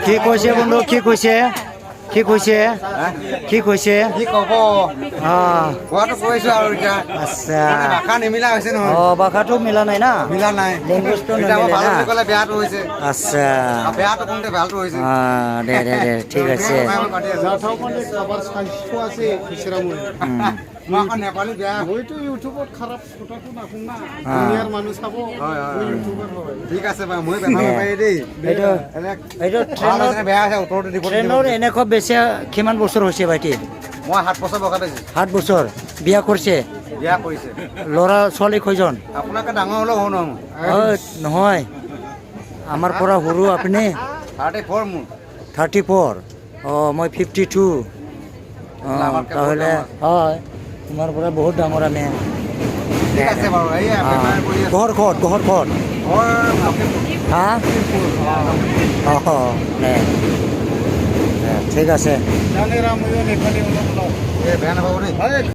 কি কৈছে বন্ধু কি কৈছে কি কৈছে কি কৈছে কি ক'ব কোৱাটো কৈছো আৰু এতিয়া আচ্ছা ভাষা নিমিলা হৈছে নহয় ভাষাটো মিলা নাই না মিলা নাই লেংগুৱেজটো এতিয়া মই নিমিলে ভাল না বুলি ক'লে বেয়াটো হৈছে আচ্ছা বেয়াটো কোনতে ভালটো হৈছে দে দে দে ঠিক আছে যাথাও মানে কাৰোবাৰ স্বাস্থ্য আছে খুচৰা মই মই আকৌ নেপালী বেয়া মইতো ইউটিউবত খাৰাপ কথাটো নাশুন না দুনিয়াৰ মানুহ চাব মই ইউটিউবাৰ হয় ঠিক আছে বাৰু মই বেয়া নাপায় দেই এইটো এইটো বেয়া হৈছে উত্তৰটো দিব ট্ৰেইনৰ এনেকুৱা বেছি কিমান বছৰ হৈছে ভাইটি মই 7 বছৰ বগা পাইছোঁ 7 বছৰ বিয়া কৰিছে বিয়া কৰিছে ল'ৰা ছোৱালী কেইজন আপোনাকে ডাঙৰ হ'লেও হ'ব নহয় নহয় আমাৰ পৰা সৰু আপুনি 34 মোৰ 34 মই 52 তাহলে হয় তোমাৰ পৰা বহুত ডাঙৰ আমি ঠিক আছে বাৰু এই বেমাৰ পৰি আছে ঘৰ ক'ত ঘৰ হা দে ঠিক আছে জানেৰা ময়ো নেপালী অলপ এই বেয়া নাপাব দেই